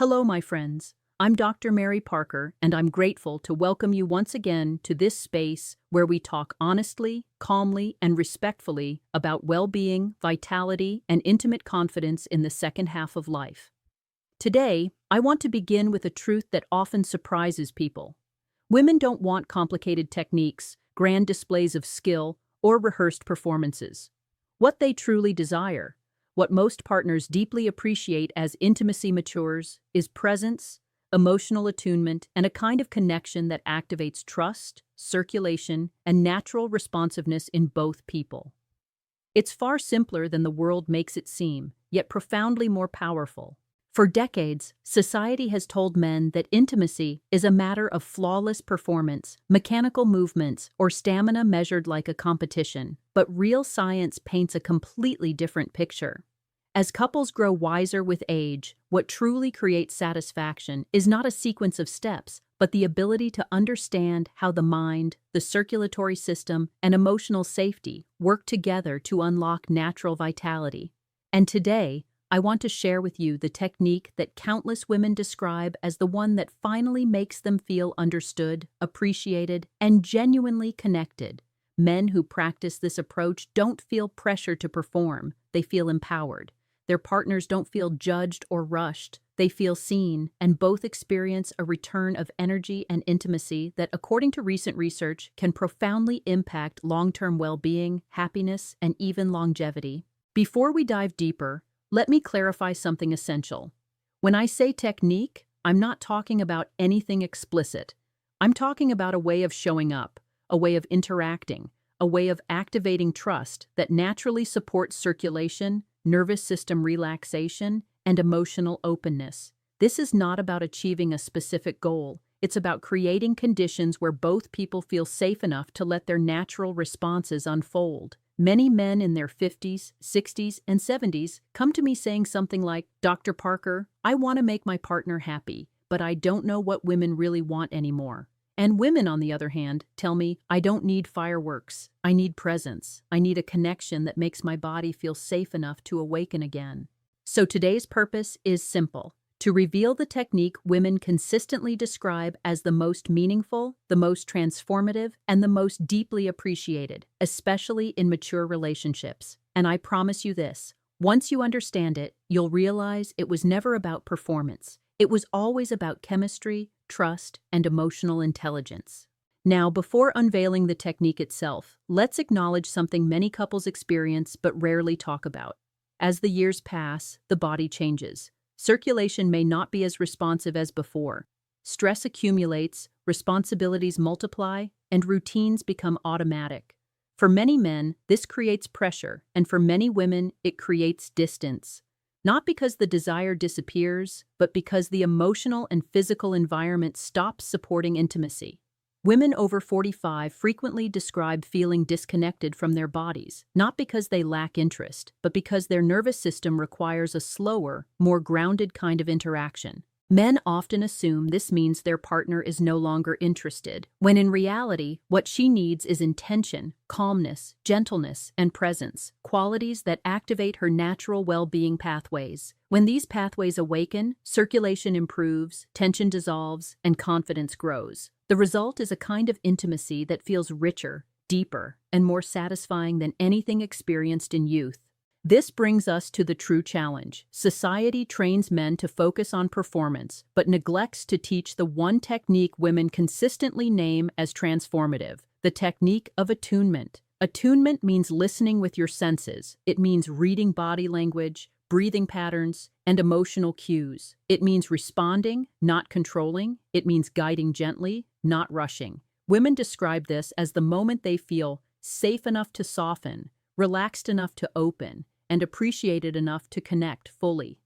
Hello, my friends. I'm Dr. Mary Parker, and I'm grateful to welcome you once again to this space where we talk honestly, calmly, and respectfully about well-being, vitality, and intimate confidence in the second half of life. Today, I want to begin with a truth that often surprises people. Women don't want complicated techniques, grand displays of skill, or rehearsed performances. What they truly desire, what most partners deeply appreciate as intimacy matures, is presence, emotional attunement, and a kind of connection that activates trust, circulation, and natural responsiveness in both people. It's far simpler than the world makes it seem, yet profoundly more powerful. For decades, society has told men that intimacy is a matter of flawless performance, mechanical movements, or stamina measured like a competition. But real science paints a completely different picture. As couples grow wiser with age, what truly creates satisfaction is not a sequence of steps, but the ability to understand how the mind, the circulatory system, and emotional safety work together to unlock natural vitality. And today, I want to share with you the technique that countless women describe as the one that finally makes them feel understood, appreciated, and genuinely connected. Men who practice this approach don't feel pressure to perform, they feel empowered. Their partners don't feel judged or rushed, they feel seen, and both experience a return of energy and intimacy that, according to recent research, can profoundly impact long-term well-being, happiness, and even longevity. Before we dive deeper, let me clarify something essential. When I say technique, I'm not talking about anything explicit. I'm talking about a way of showing up, a way of interacting, a way of activating trust that naturally supports circulation, nervous system relaxation, and emotional openness. This is not about achieving a specific goal. It's about creating conditions where both people feel safe enough to let their natural responses unfold. Many men in their 50s, 60s, and 70s come to me saying something like, "Dr. Parker, I want to make my partner happy, but I don't know what women really want anymore." And women, on the other hand, tell me, "I don't need fireworks. I need presence. I need a connection that makes my body feel safe enough to awaken again." So today's purpose is simple: to reveal the technique women consistently describe as the most meaningful, the most transformative, and the most deeply appreciated, especially in mature relationships. And I promise you this: once you understand it, you'll realize it was never about performance. It was always about chemistry, trust, and emotional intelligence. Now, before unveiling the technique itself, let's acknowledge something many couples experience but rarely talk about. As the years pass, the body changes. Circulation may not be as responsive as before. Stress accumulates, responsibilities multiply, and routines become automatic. For many men, this creates pressure, and for many women, it creates distance. Not because the desire disappears, but because the emotional and physical environment stops supporting intimacy. Women over 45 frequently describe feeling disconnected from their bodies, not because they lack interest, but because their nervous system requires a slower, more grounded kind of interaction. Men often assume this means their partner is no longer interested, when in reality, what she needs is intention, calmness, gentleness, and presence, qualities that activate her natural well-being pathways. When these pathways awaken, circulation improves, tension dissolves, and confidence grows. The result is a kind of intimacy that feels richer, deeper, and more satisfying than anything experienced in youth. This brings us to the true challenge. Society trains men to focus on performance, but neglects to teach the one technique women consistently name as transformative: the technique of attunement. Attunement means listening with your senses. It means reading body language, breathing patterns, and emotional cues. It means responding, not controlling. It means guiding gently, not rushing. Women describe this as the moment they feel safe enough to soften, relaxed enough to open, and appreciated enough to connect fully.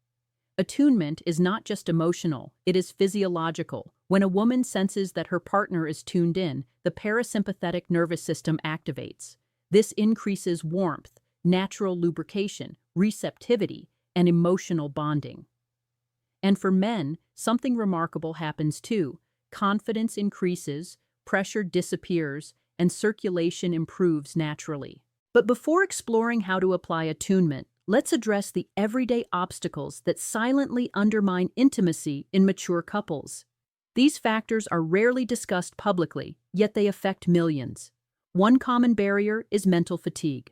Attunement is not just emotional, it is physiological. When a woman senses that her partner is tuned in, the parasympathetic nervous system activates. This increases warmth, natural lubrication, receptivity, and emotional bonding. And for men, something remarkable happens too. Confidence increases, pressure disappears, and circulation improves naturally. But before exploring how to apply attunement, let's address the everyday obstacles that silently undermine intimacy in mature couples. These factors are rarely discussed publicly, yet they affect millions. One common barrier is mental fatigue.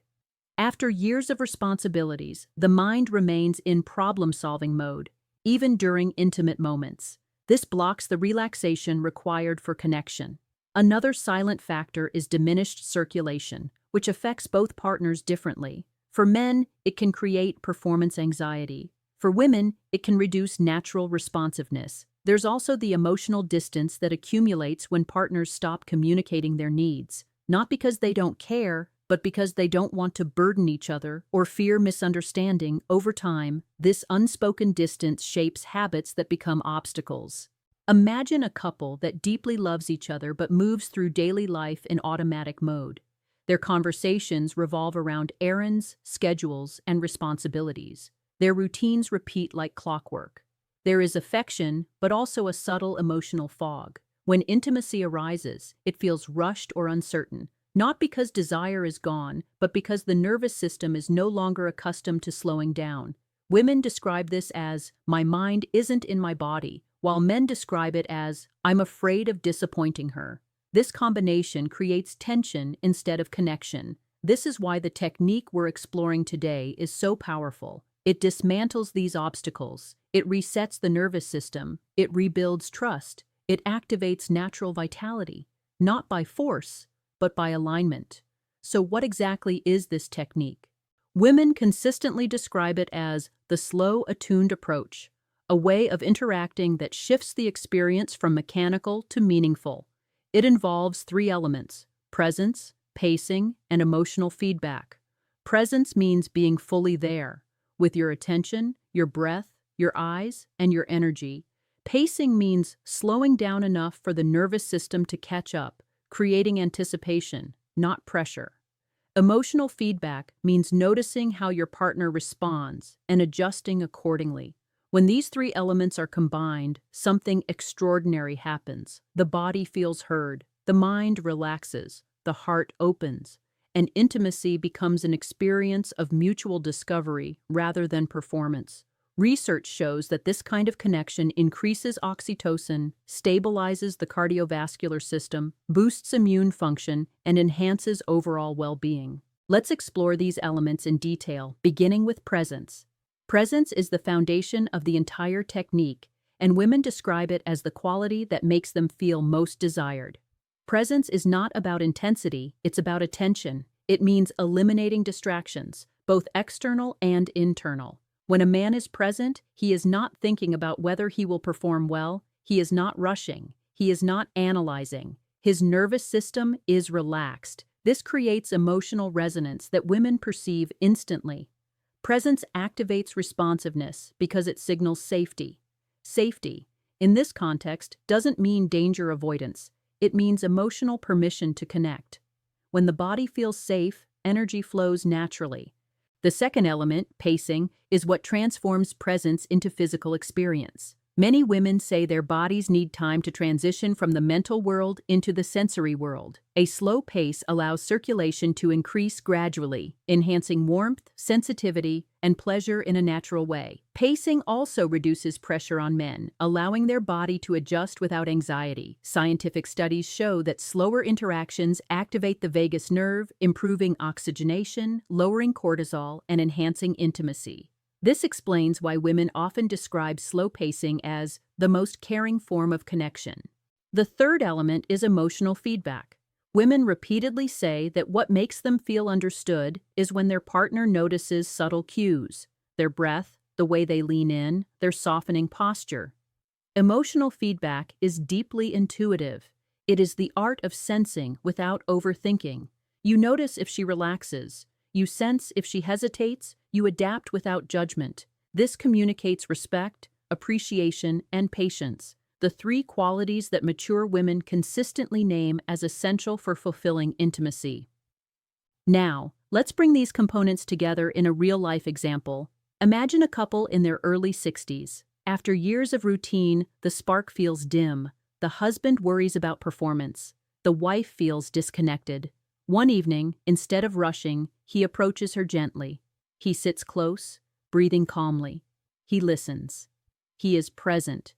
After years of responsibilities, the mind remains in problem-solving mode, even during intimate moments. This blocks the relaxation required for connection. Another silent factor is diminished circulation, which affects both partners differently. For men, it can create performance anxiety. For women, it can reduce natural responsiveness. There's also the emotional distance that accumulates when partners stop communicating their needs, not because they don't care, but because they don't want to burden each other or fear misunderstanding. Over time, this unspoken distance shapes habits that become obstacles. Imagine a couple that deeply loves each other but moves through daily life in automatic mode. Their conversations revolve around errands, schedules, and responsibilities. Their routines repeat like clockwork. There is affection, but also a subtle emotional fog. When intimacy arises, it feels rushed or uncertain, not because desire is gone, but because the nervous system is no longer accustomed to slowing down. Women describe this as, "My mind isn't in my body," while men describe it as, "I'm afraid of disappointing her." This combination creates tension instead of connection. This is why the technique we're exploring today is so powerful. It dismantles these obstacles. It resets the nervous system. It rebuilds trust. It activates natural vitality, not by force, but by alignment. So what exactly is this technique? Women consistently describe it as the slow, attuned approach, a way of interacting that shifts the experience from mechanical to meaningful. It involves three elements: presence, pacing, and emotional feedback. Presence means being fully there, with your attention, your breath, your eyes, and your energy. Pacing means slowing down enough for the nervous system to catch up, creating anticipation, not pressure. Emotional feedback means noticing how your partner responds and adjusting accordingly. When these three elements are combined, something extraordinary happens. The body feels heard, the mind relaxes, the heart opens, and intimacy becomes an experience of mutual discovery rather than performance. Research shows that this kind of connection increases oxytocin, stabilizes the cardiovascular system, boosts immune function, and enhances overall well-being. Let's explore these elements in detail, beginning with presence. Presence is the foundation of the entire technique, and women describe it as the quality that makes them feel most desired. Presence is not about intensity, it's about attention. It means eliminating distractions, both external and internal. When a man is present, he is not thinking about whether he will perform well, he is not rushing, he is not analyzing. His nervous system is relaxed. This creates emotional resonance that women perceive instantly. Presence activates responsiveness because it signals safety. Safety, in this context, doesn't mean danger avoidance. It means emotional permission to connect. When the body feels safe, energy flows naturally. The second element, pacing, is what transforms presence into physical experience. Many women say their bodies need time to transition from the mental world into the sensory world. A slow pace allows circulation to increase gradually, enhancing warmth, sensitivity, and pleasure in a natural way. Pacing also reduces pressure on men, allowing their body to adjust without anxiety. Scientific studies show that slower interactions activate the vagus nerve, improving oxygenation, lowering cortisol, and enhancing intimacy. This explains why women often describe slow pacing as the most caring form of connection. The third element is emotional feedback. Women repeatedly say that what makes them feel understood is when their partner notices subtle cues, their breath, the way they lean in, their softening posture. Emotional feedback is deeply intuitive. It is the art of sensing without overthinking. You notice if she relaxes. You sense if she hesitates, you adapt without judgment. This communicates respect, appreciation, and patience, the three qualities that mature women consistently name as essential for fulfilling intimacy. Now, let's bring these components together in a real-life example. Imagine a couple in their early 60s. After years of routine, the spark feels dim. The husband worries about performance. The wife feels disconnected. One evening, instead of rushing, he approaches her gently. He sits close, breathing calmly. He listens. He is present.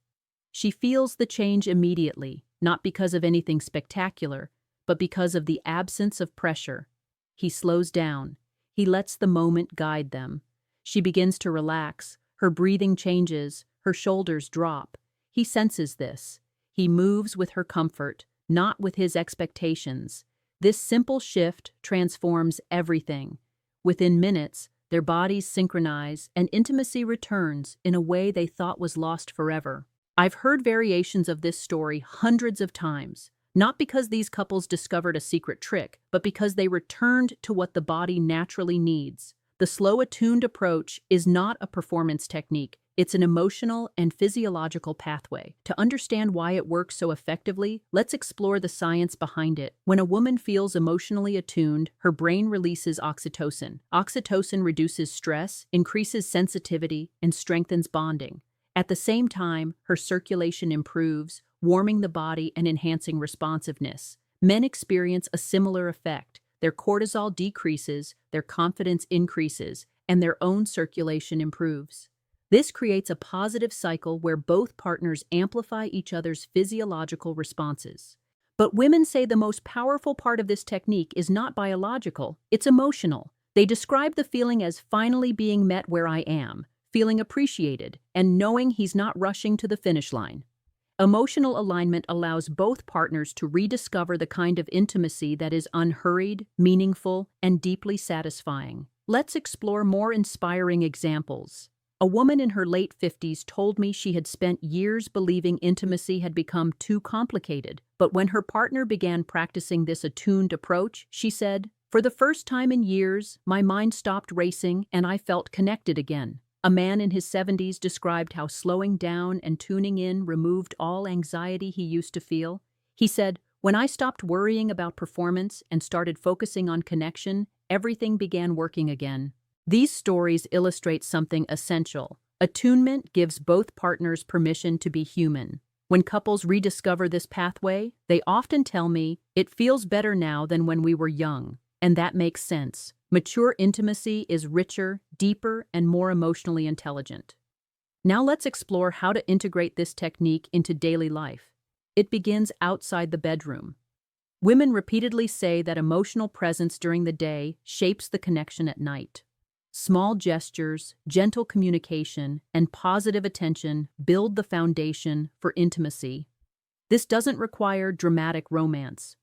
She feels the change immediately, not because of anything spectacular, but because of the absence of pressure. He slows down. He lets the moment guide them. She begins to relax. Her breathing changes. Her shoulders drop. He senses this. He moves with her comfort, not with his expectations. This simple shift transforms everything. Within minutes, their bodies synchronize and intimacy returns in a way they thought was lost forever. I've heard variations of this story hundreds of times, not because these couples discovered a secret trick, but because they returned to what the body naturally needs. The slow attuned approach is not a performance technique. It's an emotional and physiological pathway. To understand why it works so effectively, let's explore the science behind it. When a woman feels emotionally attuned, her brain releases oxytocin. Oxytocin reduces stress, increases sensitivity, and strengthens bonding. At the same time, her circulation improves, warming the body and enhancing responsiveness. Men experience a similar effect. Their cortisol decreases, their confidence increases, and their own circulation improves. This creates a positive cycle where both partners amplify each other's physiological responses. But women say the most powerful part of this technique is not biological, it's emotional. They describe the feeling as finally being met where I am, feeling appreciated, and knowing he's not rushing to the finish line. Emotional alignment allows both partners to rediscover the kind of intimacy that is unhurried, meaningful, and deeply satisfying. Let's explore more inspiring examples. A woman in her late 50s told me she had spent years believing intimacy had become too complicated, but when her partner began practicing this attuned approach, she said, "For the first time in years, my mind stopped racing and I felt connected again." A man in his 70s described how slowing down and tuning in removed all anxiety he used to feel. He said, "When I stopped worrying about performance and started focusing on connection, everything began working again." These stories illustrate something essential. Attunement gives both partners permission to be human. When couples rediscover this pathway, they often tell me, "It feels better now than when we were young." And that makes sense. Mature intimacy is richer, deeper, and more emotionally intelligent. Now let's explore how to integrate this technique into daily life. It begins outside the bedroom. Women repeatedly say that emotional presence during the day shapes the connection at night. Small gestures, gentle communication, and positive attention build the foundation for intimacy. This doesn't require dramatic romance.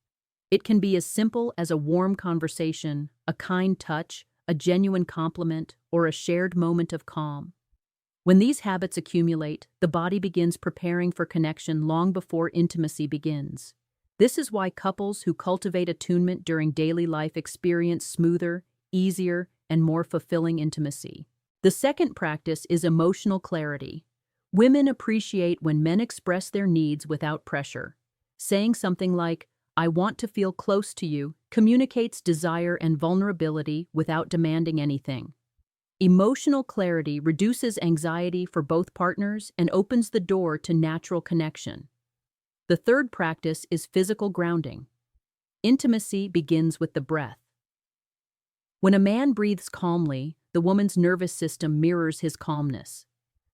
It can be as simple as a warm conversation, a kind touch, a genuine compliment, or a shared moment of calm. When these habits accumulate, the body begins preparing for connection long before intimacy begins. This is why couples who cultivate attunement during daily life experience smoother, easier, and more fulfilling intimacy. The second practice is emotional clarity. Women appreciate when men express their needs without pressure. Saying something like, "I want to feel close to you," communicates desire and vulnerability without demanding anything. Emotional clarity reduces anxiety for both partners and opens the door to natural connection. The third practice is physical grounding. Intimacy begins with the breath. When a man breathes calmly, the woman's nervous system mirrors his calmness.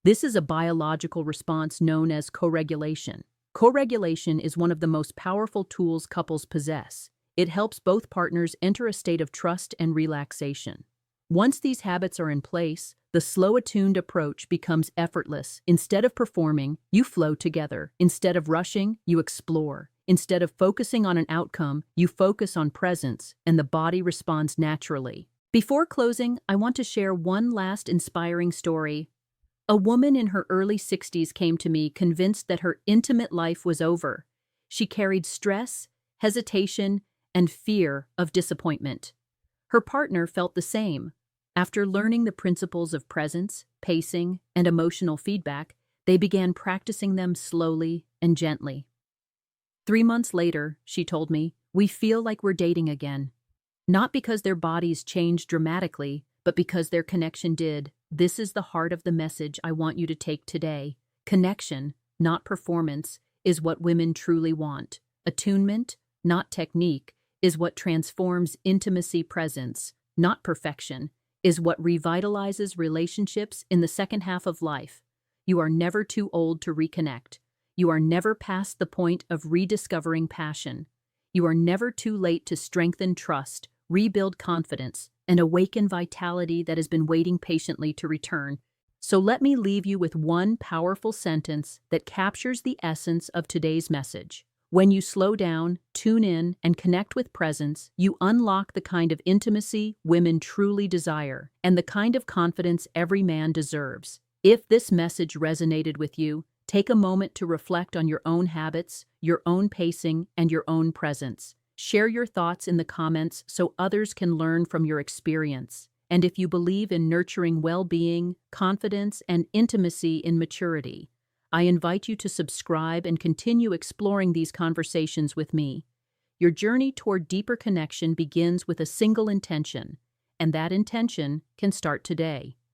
This is a biological response known as co-regulation. Co-regulation is one of the most powerful tools couples possess. It helps both partners enter a state of trust and relaxation. Once these habits are in place, the slow attuned approach becomes effortless. Instead of performing, you flow together. Instead of rushing, you explore. Instead of focusing on an outcome, you focus on presence, and the body responds naturally. Before closing, I want to share one last inspiring story. A woman in her early 60s came to me convinced that her intimate life was over. She carried stress, hesitation, and fear of disappointment. Her partner felt the same. After learning the principles of presence, pacing, and emotional feedback, they began practicing them slowly and gently. 3 months later, she told me, "We feel like we're dating again." Not because their bodies changed dramatically, but because their connection did. This is the heart of the message I want you to take today. Connection, not performance, is what women truly want. Attunement, not technique, is what transforms intimacy. Presence, not perfection, is what revitalizes relationships in the second half of life. You are never too old to reconnect. You are never past the point of rediscovering passion. You are never too late to strengthen trust, rebuild confidence, and awaken vitality that has been waiting patiently to return. So let me leave you with one powerful sentence that captures the essence of today's message. When you slow down, tune in, and connect with presence, you unlock the kind of intimacy women truly desire and the kind of confidence every man deserves. If this message resonated with you, take a moment to reflect on your own habits, your own pacing, and your own presence. Share your thoughts in the comments so others can learn from your experience. And if you believe in nurturing well-being, confidence, and intimacy in maturity, I invite you to subscribe and continue exploring these conversations with me. Your journey toward deeper connection begins with a single intention, and that intention can start today.